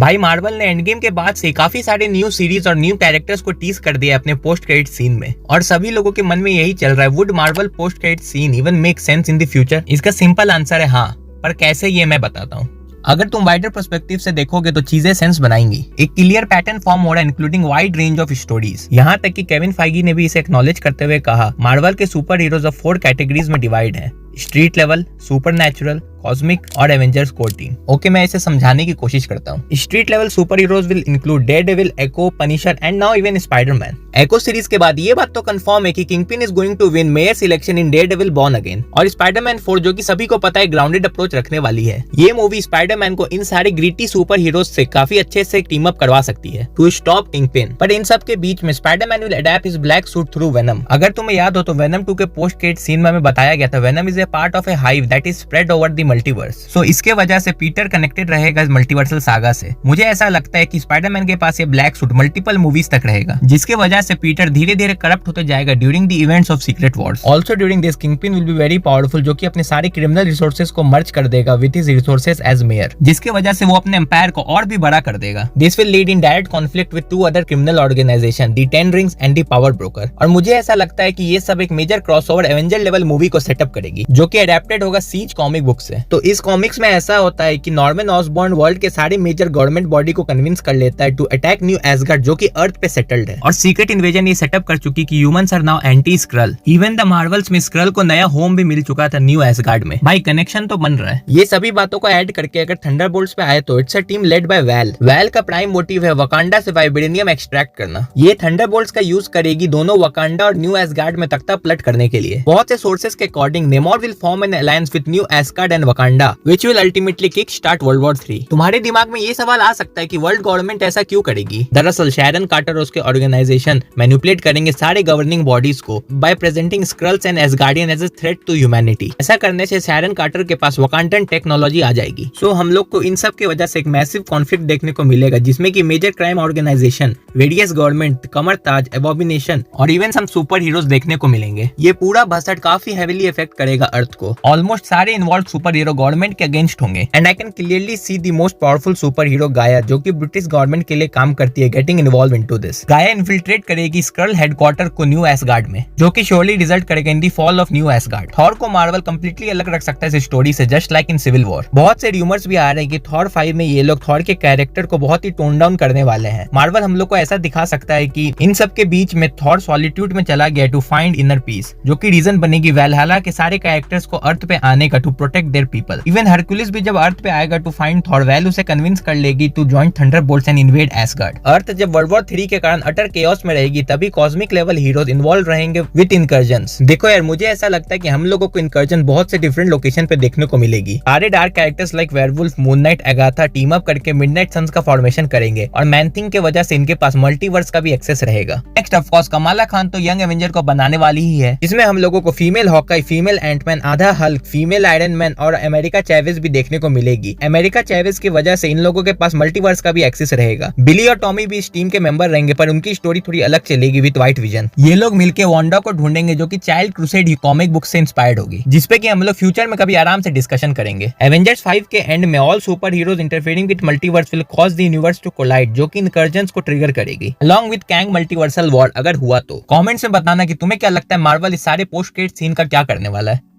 भाई मार्वल ने end game के बाद से काफी सारे न्यू सीरीज और न्यू कैरेक्टर्स को टीज कर दिया अपने पोस्ट क्रेडिट सीन में, और सभी लोगों के मन में यही चल रहा है, would Marvel post credit scene even make sense in the future? इसका सिंपल आंसर है हाँ, पर कैसे ये मैं बताता हूँ। अगर तुम वाइडर पर्सपेक्टिव से देखोगे तो चीजें सेंस बनाएंगी। एक क्लियर पैटर्न फॉर्म हो रहा है including wide range of stories. यहाँ तक कि केविन फाइगी ने भी इसे एक्नॉलेज करते हुए कहा, मार्वल के सुपर हीरोज ऑफ 4 कैटेगरीज में डिवाइड है, स्ट्रीट लेवल, सुपरनैचुरल, कॉस्मिक और एवेंजर्स कोर टीम। ओके, मैं इसे समझाने की कोशिश करता हूँ। Street level super heroes will include Daredevil, Echo, Punisher and now even Spiderman. Echo series के बाद ये बात तो कंफर्म है कि Kingpin is going to win mayor selection in Daredevil born again, और स्पाइडरमैन 4 जो कि सभी को पता है ग्राउंडेड अप्रोच रखने वाली है। ये मूवी स्पाइडरमैन को इन सारे ग्रीटी सुपर हीरोज से काफी अच्छे से टीम अप करवा सकती है टू स्टॉप किंगपिन। पर इन सब के बीच में Spiderman will adapt his black suit through venom. अगर तुम्हें याद हो तो वेनम 2 के पोस्ट क्रेडिट सीन में बताया गया था, venom is a part of a hive that is spread over the multiverse. So इसके वजह से पीटर कनेक्टेड रहेगा इस मल्टीवर्सल सागा से। मुझे ऐसा लगता है कि स्पाइडरमैन के पास ये ब्लैक सूट मल्टीपल मूवीज तक रहेगा, जिसके वजह से पीटर धीरे धीरे करप्ट होते जाएगा during the events of secret Wars. Also during this kingpin will be very powerful, जो कि अपने सारे क्रिमिनल रिसोर्सेज को मर्ज कर देगा with his resources as mayor, जिसके वजह से वो अपने एम्पायर को और भी बड़ा कर देगा। This will lead in direct conflict with 2 other criminal organization, the 10 rings and the power broker. और मुझे ऐसा लगता है कि ये सब एक major crossover Avenger level movie को सेटअप करेगी, जो कि अडेप्टेड होगा सीज कॉमिक बुक से। तो इस कॉमिक्स में ऐसा होता है कि नॉर्मन ऑसबॉर्न वर्ल्ड के सारे मेजर गवर्नमेंट बॉडी को कन्विंस कर लेता है टू अटैक न्यू एसगार्ड, जो कि अर्थ पे सेटल्ड है, और सीक्रेट इन्वेजन ये सेटअप कर चुकी कि humans are now anti Skrull. Even the Marvels में स्क्रल को नया होम भी मिल चुका था न्यू एसगार्ड में। भाई कनेक्शन तो बन रहा है। ये सभी बातों को ऐड करके अगर थंडरबोल्ट्स पे आए तो it's a team led by Val. Val का प्राइम मोटिव है वकांडा से वाइब्रेनियम एक्सट्रैक्ट करना। ये थंडरबोल्ट्स का यूज करेगी दोनों वकांडा और न्यू एसगार्ड में तख्ता पलट करने के लिए। बहुत से सोर्सेज के according नेमोर will form an alliance with new ash gourd and Wakanda which will ultimately kick start world war 3। तुम्हारे दिमाग में ये सवाल आ सकता है कि वर्ल्ड गवर्नमेंट ऐसा क्यों करेगी? दरअसल शैरन कार्टर और उसके ऑर्गेनाइजेशन मैनिपुलेट करेंगे सारे गवर्निंग बॉडीज को by presenting Skrulls and Asgardian as a threat to humanity. ऐसा करने से शैरन कार्टर के पास वकांडन टेक्नोलॉजी आ जाएगी। सो हम लोग को इन सब की वजह से एक मैसिव कॉन्फ्लिक्ट देखने को मिलेगा, जिसमें कि major crime organisation, various government, Kamar Taj, abomination और इवन सम सुपर हीरोज देखने को मिलेंगे। ये पूरा बसट काफी हेवीली इफेक्ट करेगा अर्थ को। ऑलमोस्ट सारे इन्वॉल्व सुपर हीरो गवर्नमेंट के अगेंस्ट होंगे, and I can clearly see the most powerful super hero गाया, जो कि ब्रिटिश गवर्नमेंट के लिए काम करती है, getting involve into this. Gaia infiltrate करेगी स्क्रल हेडक्वार्टर को न्यू एसगार्ड में, जो कि श्योरली रिजल्ट करेगा in the fall of new Asgard. Thor को मार्वल कंप्लीटली अलग रख सकता है इस स्टोरी से, just like in civil war. बहुत से रूमर्स भी आ रहे हैं कि थॉर 5 में ये लोग थॉर के कैरेक्टर को बहुत ही टोन डाउन करने वाले हैं। मार्वल हम लोग को ऐसा दिखा सकता है कि इन सब के बीच में थॉर सॉलिट्यूड में चला गया टू फाइंड इनर पीस, जो कि रीजन बनेगी वैलहला के सारे कैरेक्टर्स को अर्थ पे आने का to protect their people. Even Hercules भी जब अर्थ पे आएगा टू फाइंड थॉर, वैल उसे कन्विंस कर लेगी to join Thunderbolts and invade Asgard. Earth जब वर्ल्ड वॉर 3 के कारण अटर केओस में रहेगी, तभी कॉस्मिक लेवल हीरोज इन्वॉल्व रहेंगे विद इनकर्जन्स। देखो यार, मुझे ऐसा लगता है कि हम लोगों को इनकर्जन बहुत से डिफरेंट लोकेशन पे देखने को मिलेगी। सारे dark characters like werewolf, moon night, Agatha team up करके मिडनाइट सन्स का फॉर्मेशन करेंगे, और मैन थिंग के वजह से इनके पास मल्टीवर्स का भी एक्सेस रहेगा। Next of course Kamala Khan तो यंग एवेंजर को बनाने वाली ही है, जिसमें हम लोगों को फीमेल हॉकाई, फीमेल एंटमैन, आधा हल्क, फीमेल आयरन मैन और अमेरिका चैवेज भी देखने को मिलेगी। अमेरिका चैवेज की वजह से इन लोगों के पास मल्टीवर्स का भी एक्सेस रहेगा। बिली और टॉमी भी इस टीम के मेंबर रहेंगे, पर उनकी स्टोरी थोड़ी अलग चलेगी विद व्हाइट विजन। ये लोग मिलके वांडा को ढूंढेंगे, जो कि चाइल्ड क्रूसेड कॉमिक बुक से इंस्पायर्ड होगी, जिसपे कि हम लोग फ्यूचर में कभी आराम से डिस्कशन करेंगे। एवेंजर्स 5 के एंड में all super heroes interfering with multiverse will cause the universe to collide, जो कि इनकर्जन्स को ट्रिगर करेगी along with Kang multiversal war अगर हुआ तो। कमेंट्स में बताना कि तुम्हें क्या लगता है मार्वल इस सारे पोस्ट क्रेडिट सीन का क्या करने वाला है।